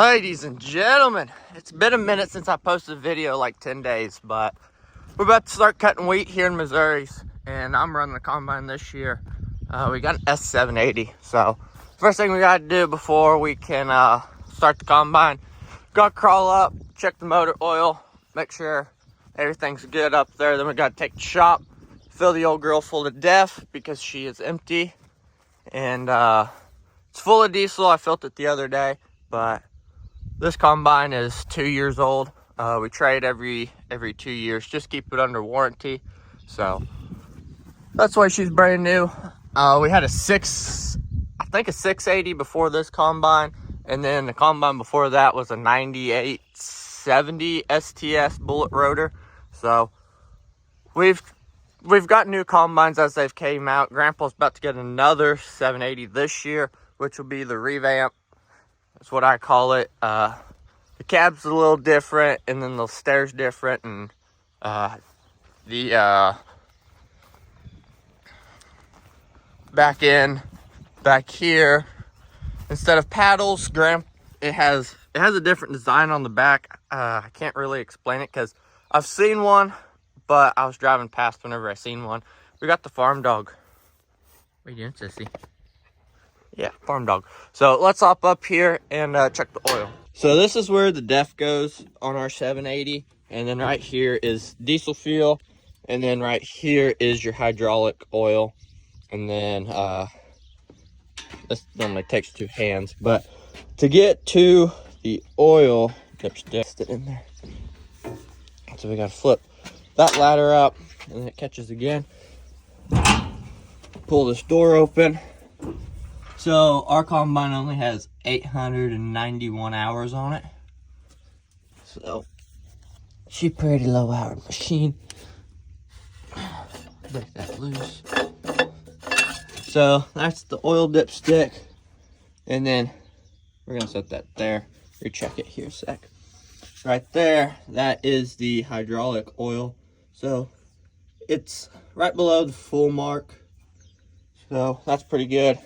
Ladies and gentlemen, it's been a minute since I posted a video, like 10 days, but we're about to start cutting wheat here in Missouri, and I'm running the combine this year. We got an S780, so first thing we got to do before we can start the combine, gotta crawl up, check the motor oil, make sure everything's good up there. Then we got to take the shop, fill the old girl full of DEF because she is empty, and it's full of diesel. I filled it the other day, but this combine is 2 years old. We trade every 2 years, just keep it under warranty. So that's why she's brand new. We had a 680 before this combine, and then the combine before that was a 9870 STS bullet rotor. So we've got new combines as they've came out. Grandpa's about to get another 780 this year, which will be the revamp. That's what I call it. The cab's a little different, and then the stairs different, and the back here, instead of paddles, it has a different design on the back. I can't really explain it because I've seen one, but I was driving past whenever I seen one. We got the farm dog. What are you doing, sissy? Yeah, farm dog. So let's hop up here and check the oil. So this is where the DEF goes on our 780. And then right here is diesel fuel. And then right here is your hydraulic oil. And then this normally takes 2 hands. But to get to the oil, there's just it in there. So we gotta flip that ladder up, and then it catches again. Pull this door open. So our combine only has 891 hours on it. So she's pretty low hour machine. Break that loose. So that's the oil dipstick. And then we're gonna set that there. Recheck it here a sec. Right there, that is the hydraulic oil. So it's right below the full mark. So that's pretty good.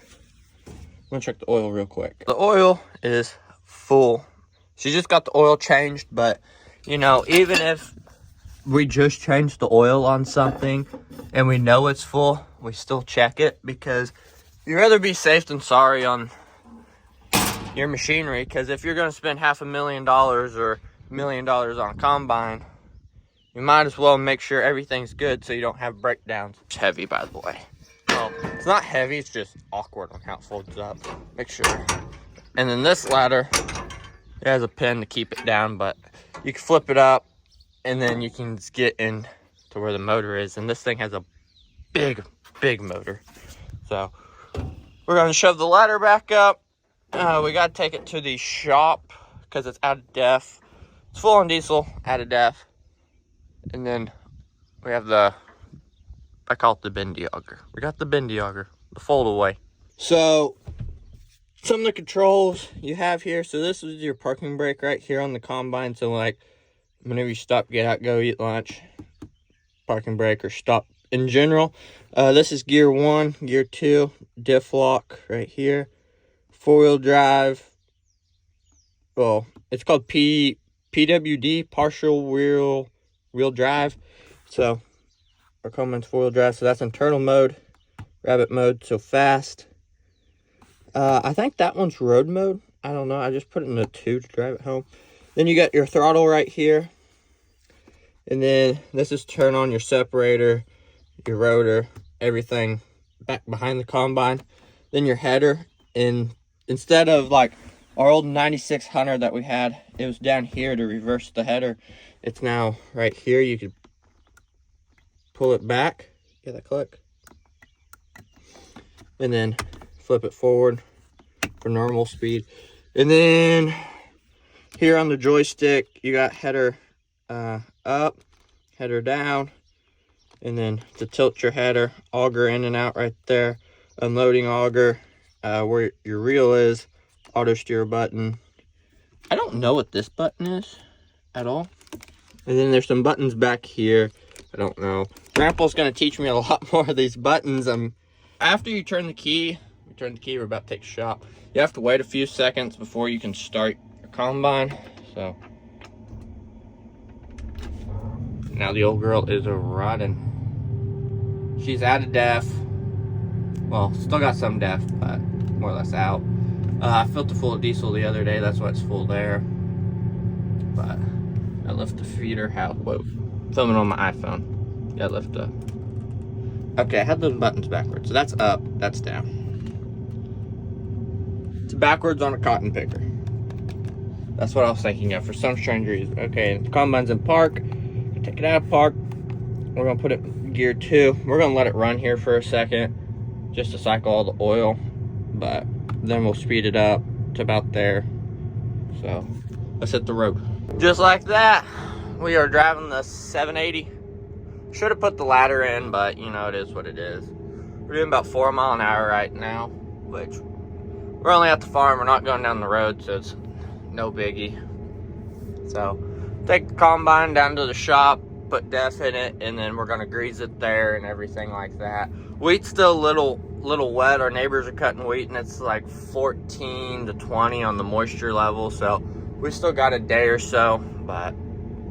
I'm gonna check the oil real quick. The oil is full. She just got the oil changed, but you know, even if we just changed the oil on something and we know it's full, we still check it, because you'd rather be safe than sorry on your machinery. Because if you're gonna spend $500,000 or $1 million on a combine, you might as well make sure everything's good so you don't have breakdowns. It's heavy, by the way. Well, it's not heavy, it's just awkward on how it folds up. Make sure. And then this ladder, it has a pin to keep it down, but you can flip it up and then you can just get in to where the motor is. And this thing has a big motor. So we're gonna shove the ladder back up. We gotta take it to the shop because it's out of DEF. It's full on diesel, out of DEF. And then we have I call it the bendy auger. We got the bendy auger, the fold away. So some of the controls you have here. So this is your parking brake right here on the combine. So like whenever you stop, get out, go eat lunch, parking brake, or stop in general. This is gear 1, gear 2, diff lock right here. 4-wheel drive. Well, it's called PWD, partial wheel drive. So our combine's 4-wheel drive, so that's internal mode, rabbit mode, so fast. I think that one's road mode. I don't know. I just put it in a 2 to drive it home. Then you got your throttle right here. And then this is turn on your separator, your rotor, everything back behind the combine. Then your header. And instead of like our old 9600 that we had, it was down here to reverse the header. It's now right here. You could pull it back. Get that click. And then flip it forward for normal speed. And then here on the joystick, you got header up, header down, and then to tilt your header, auger in and out right there, unloading auger, where your reel is, auto steer button. I don't know what this button is at all. And then there's some buttons back here. I don't know. Grandpa's gonna teach me a lot more of these buttons. After you turn the key, we're about to take a shot. You have to wait a few seconds before you can start your combine. So now the old girl is rotting. She's out of def. Well, still got some def, but more or less out. I filled it full of diesel the other day. That's why it's full there. But I left the feeder house. Whoa, filming on my iPhone. Yeah, I left the. Okay, I had those buttons backwards. So that's up, that's down. It's backwards on a cotton picker. That's what I was thinking of for some strange reason. Okay, the combine's in park. Take it out of park. We're gonna put it in gear 2. We're gonna let it run here for a second just to cycle all the oil, but then we'll speed it up to about there. So let's hit the road. Just like that, we are driving the 780. Should have put the ladder in, but you know, it is what it is. We're doing about 4 miles an hour right now, which we're only at the farm. We're not going down the road, so it's no biggie. So take the combine down to the shop, put def in it, and then we're gonna grease it there and everything like that. Wheat's still a little wet. Our neighbors are cutting wheat and it's like 14 to 20 on the moisture level, so we still got a day or so, but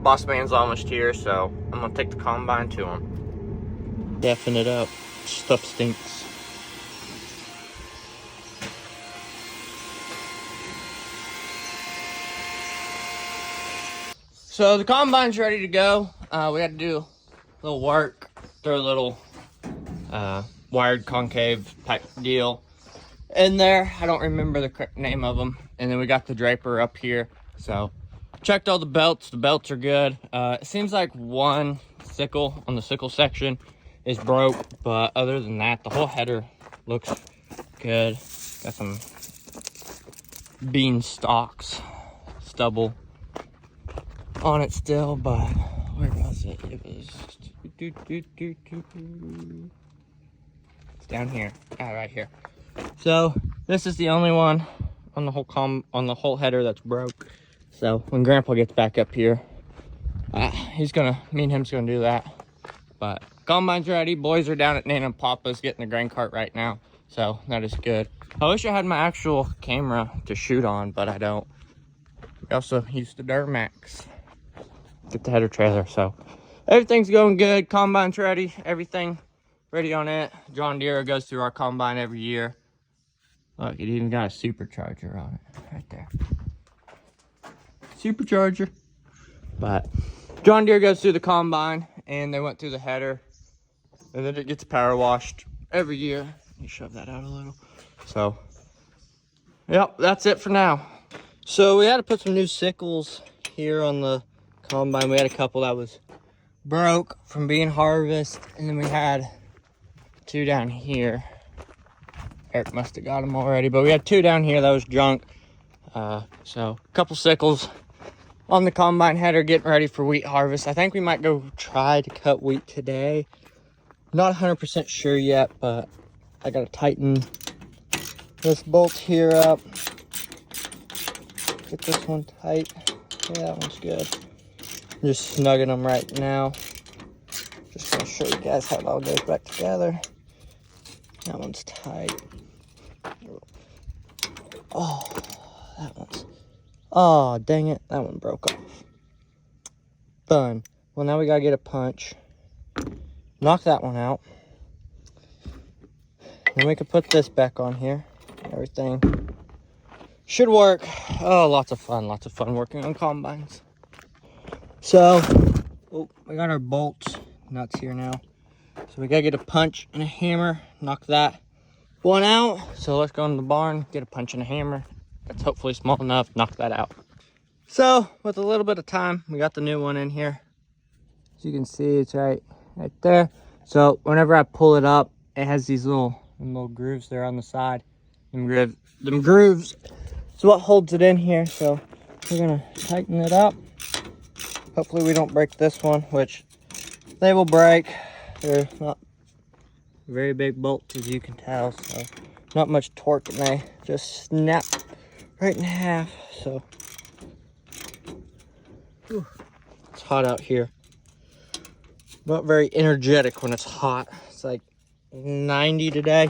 boss man's almost here, so I'm gonna take the combine to him. Defing it up. Stuff stinks. So the combine's ready to go. We had to do a little work, throw a little wired concave type deal in there. I don't remember the correct name of them. And then we got the draper up here. So checked all the belts. The belts are good. It seems like one sickle on the sickle section is broke, but other than that, the whole header looks good. Got some bean stalks, stubble on it still, but where was it? It was it's down here. Right here. So this is the only one on the whole header that's broke. So when Grandpa gets back up here, me and him's gonna do that. But combine's ready. Boys are down at Nana and Papa's getting the grain cart right now, so that is good. I wish I had my actual camera to shoot on, but I don't. We also used the Duramax. Get the header trailer, so everything's going good. Combine's ready. Everything ready on it. John Deere goes through our combine every year. Look, it even got a supercharger on it right there. Supercharger. But John Deere goes through the combine, and they went through the header, and then it gets power washed every year. You shove that out a little. So, yep, that's it for now. So we had to put some new sickles here on the combine. We had a couple that was broke from being harvested, and then we had 2 down here. Eric must have got them already, but we had 2 down here that was junk. So a couple sickles on the combine header, getting ready for wheat harvest. I think we might go try to cut wheat today. Not 100% sure yet, but I gotta tighten this bolt here up. Get this one tight. Yeah, that one's good. I'm just snugging them right now. Just gonna show you guys how it all goes back together. That one's tight. Oh, that one's. Oh, dang it. That one broke off. Fun. Well, now we gotta get a punch. Knock that one out. Then we can put this back on here. Everything should work. Oh, lots of fun working on combines. So, we got our bolts, nuts here now. So we gotta get a punch and a hammer, knock that one out. So let's go in the barn, get a punch and a hammer. That's hopefully small enough, knock that out. So with a little bit of time, we got the new one in here. As you can see, it's right there. So whenever I pull it up, it has these little grooves there on the side. Them grooves is what holds it in here. So we're gonna tighten it up. Hopefully we don't break this one, which they will break. They're not very big bolts, as you can tell, so not much torque, and they just snap right in half. So it's hot out here. Not very energetic when it's hot. It's like 90 today,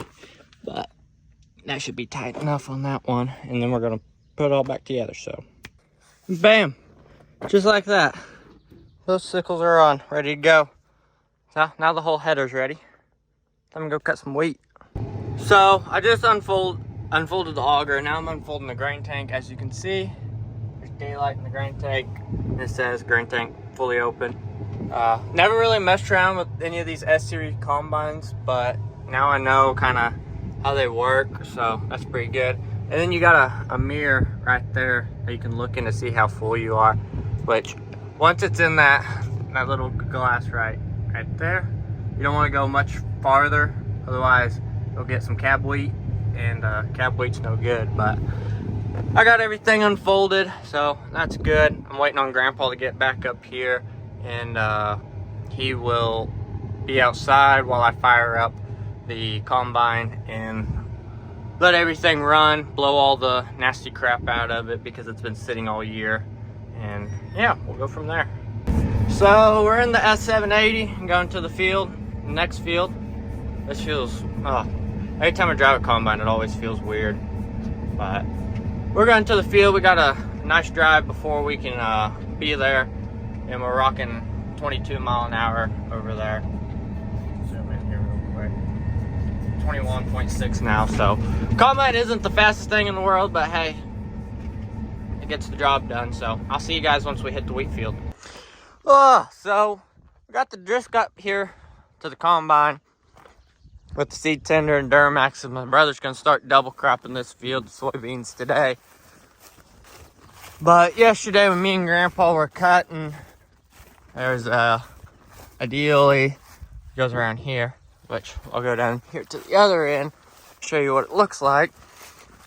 but that should be tight enough on that one. And then we're gonna put it all back together. So Bam! Just like that. Those sickles are on, ready to go. So now the whole header's ready. Time to go cut some wheat. So I just unfolded the auger. Now I'm unfolding the grain tank. As you can see, there's daylight in the grain tank. And it says grain tank fully open. Never really messed around with any of these S-Series combines, but now I know kind of how they work, so that's pretty good. And then you got a mirror right there that you can look in to see how full you are, which once it's in that little glass right there, you don't want to go much farther, otherwise you'll get some cab wheat, and cab wheat's no good. But I got everything unfolded, so that's good. I'm waiting on Grandpa to get back up here, and he will be outside while I fire up the combine and let everything run, blow all the nasty crap out of it because it's been sitting all year. And yeah, we'll go from there. So we're in the S780 and going to the field, next field. This feels, every time I drive a combine, it always feels weird. But we're going to the field. We got a nice drive before we can be there. And we're rocking 22 mile an hour over there. Zoom in here real quick. 21.6 now, so combine isn't the fastest thing in the world, but hey, it gets the job done. So I'll see you guys once we hit the wheat field. So we just got here to the combine with the seed tender and Duramax, and my brother's gonna start double cropping this field of soybeans today. But yesterday when me and Grandpa were cutting, there's ideally goes around here, which I'll go down here to the other end, show you what it looks like.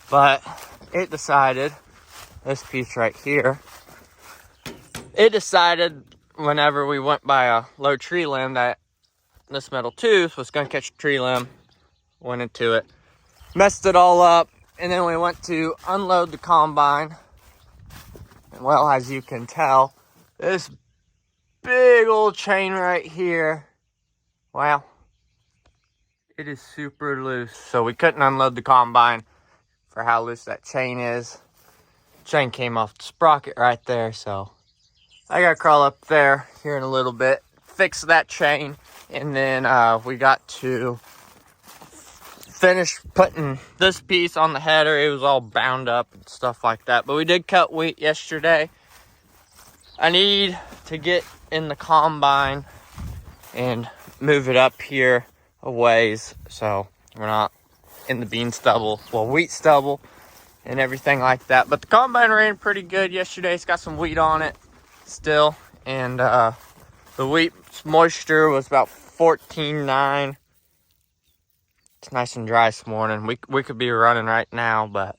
But it decided, this piece right here, it decided whenever we went by a low tree limb that this metal tooth was gonna catch a tree limb, went into it, messed it all up, and then we went to unload the combine. And well, as you can tell, this big old chain right here, wow, it is super loose. So we couldn't unload the combine for how loose that chain is. Chain came off the sprocket right there, so I gotta crawl up there here in a little bit, fix that chain, and then we got to finish putting this piece on the header. It was all bound up and stuff like that, but we did cut wheat yesterday. I need to get in the combine and move it up here a ways so we're not in the bean stubble, well, wheat stubble and everything like that. But the combine ran pretty good yesterday. It's got some wheat on it still, and the wheat moisture was about 14.9. It's nice and dry this morning. We could be running right now, but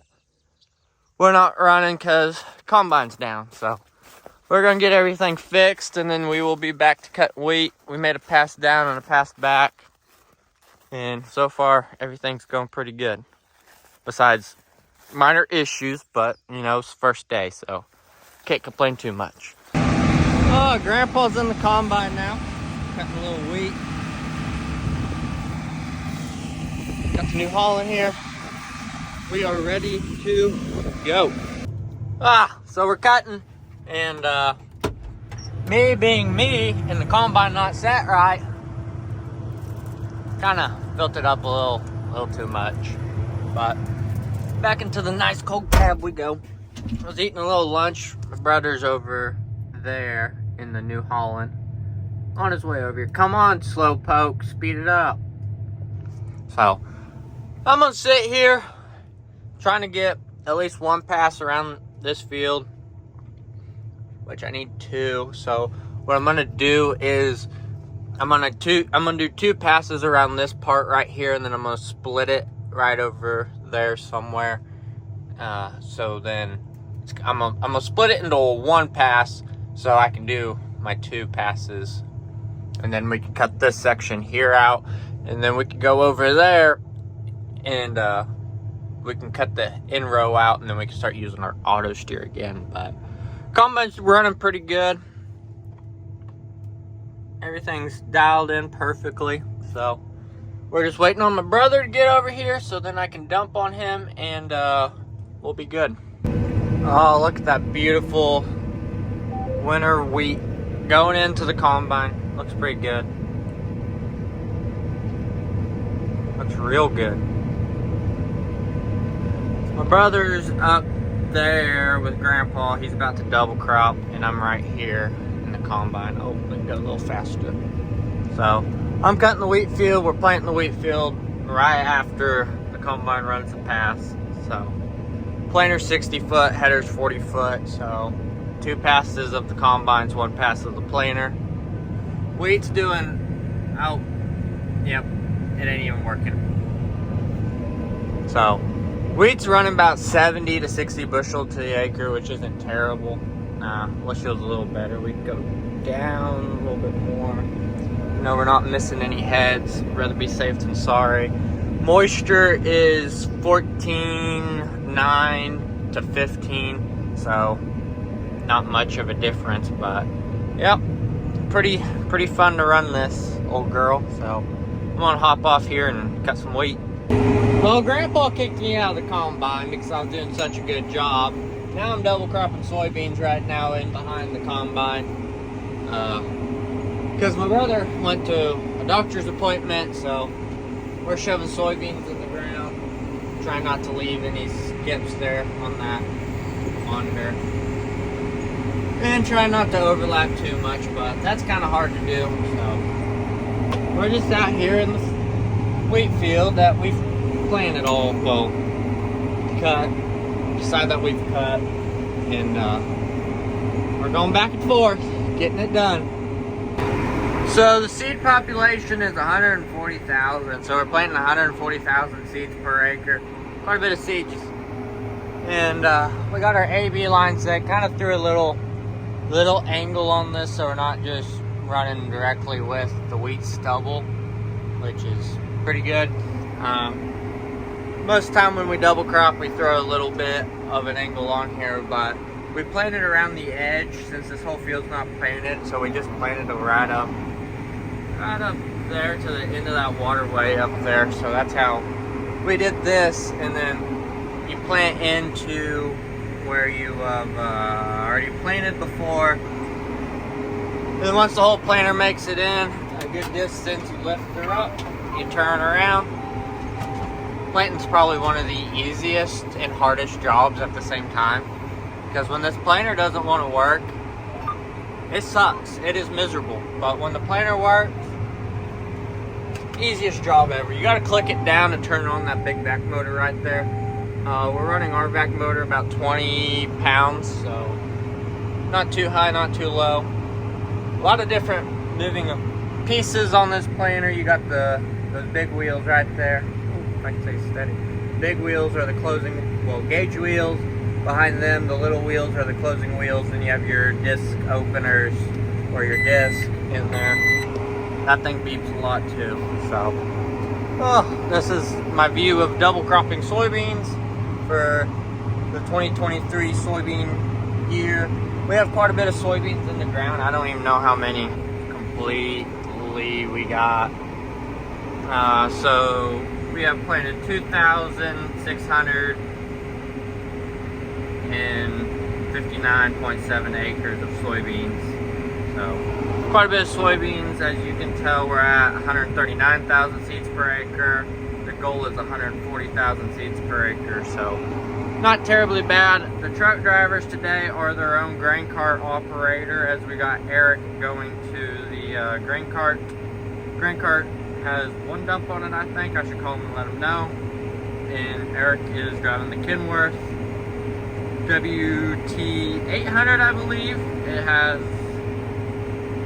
we're not running because combine's down. So we're gonna get everything fixed, and then we will be back to cut wheat. We made a pass down and a pass back, and so far everything's going pretty good, besides minor issues. But you know, it's the first day, so can't complain too much. Oh, Grandpa's in the combine now, cutting a little wheat. Got the New Holland here. We are ready to go. So we're cutting, and me being me and the combine not set right, kind of built it up a little too much. But back into the nice cold cab we go. I was eating a little lunch. My brother's over there in the New Holland, on his way over here. Come on, slowpoke, speed it up. So I'm gonna sit here trying to get at least one pass around this field, which I need 2. So what I'm gonna do is I'm gonna do 2 passes around this part right here, and then I'm gonna split it right over there somewhere. So then I'm gonna split it into 1 pass so I can do my 2 passes, and then we can cut this section here out, and then we can go over there and we can cut the in row out, and then we can start using our auto steer again. But combine's running pretty good. Everything's dialed in perfectly. So we're just waiting on my brother to get over here so then I can dump on him, and we'll be good. Oh, look at that beautiful winter wheat going into the combine. Looks pretty good. Looks real good. My brother's up there with Grandpa. He's about to double crop, and I'm right here in the combine. Oh, let me go a little faster. So I'm cutting the wheat field. We're planting the wheat field right after the combine runs the pass. So planter's 60 foot, header's 40 foot. So 2 passes of the combines, 1 pass of the planter. Wheat's doing, oh, yep, it ain't even working. So wheat's running about 70 to 60 bushel to the acre, which isn't terrible. Wish it was a little better. We can go down a little bit more. You know, we're not missing any heads. Rather be safe than sorry. Moisture is 14.9 to 15, so not much of a difference, but yep, pretty fun to run this old girl. So I'm gonna hop off here and cut some wheat. Well, Grandpa kicked me out of the combine because I was doing such a good job. Now I'm double cropping soybeans right now in behind the combine. Because my brother went to a doctor's appointment, so we're shoving soybeans in the ground. Trying not to leave any skips there on that monitor. And trying not to overlap too much, but that's kind of hard to do. So we're just out here in the wheat field that we've planted all, well, cut, decide that we've cut, and we're going back and forth, getting it done. So the seed population is 140,000, so we're planting 140,000 seeds per acre, quite a bit of seeds. And we got our AB line set, kind of threw a little angle on this so we're not just running directly with the wheat stubble, which is pretty good. Most of the time when we double crop, we throw a little bit of an angle on here, but we planted around the edge since this whole field's not painted, so we just planted it right up there to the end of that waterway up there. So that's how we did this, and then you plant into where you have already planted before. And then once the whole planter makes it in a good distance, you lift her up, you turn around. Planting's probably one of the easiest and hardest jobs at the same time, because when this planter doesn't want to work, it sucks. It is miserable. But when the planter works, easiest job ever. You got to click it down and turn on that big vac motor right there. We're running our vac motor about 20 pounds, so not too high, not too low. A lot of different moving pieces on this planter. You got those big wheels right there. If I can say steady. Big wheels are the closing, well, gauge wheels. Behind them, the little wheels are the closing wheels. Then you have your disc openers or your disc in there. That thing beeps a lot too. So, this is my view of double cropping soybeans for the 2023 soybean year. We have quite a bit of soybeans in the ground. I don't even know how many completely we got. So we have planted 2,659.7 acres of soybeans. So quite a bit of soybeans. As you can tell, we're at 139,000 seeds per acre. The goal is 140,000 seeds per acre. So not terribly bad. The truck drivers today are their own grain cart operator, as we got Eric going to the grain cart. Grain cart has 1 dump on it, I think. I should call him and let him know. And Eric is driving the Kenworth WT800, I believe. It has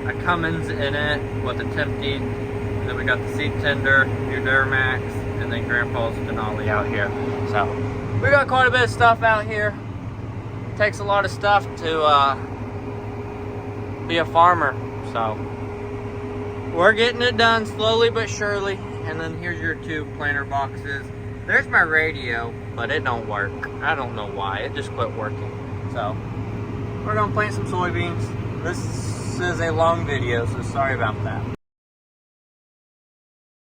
a Cummins in it with a Tempty. And then we got the seed tender, your Duramax, and then Grandpa's Denali out here. So we got quite a bit of stuff out here. It takes a lot of stuff to be a farmer. So we're getting it done slowly but surely. And then here's your 2 planter boxes. There's my radio, but it don't work. I don't know why. It just quit working. So we're gonna plant some soybeans. This is a long video, so sorry about that.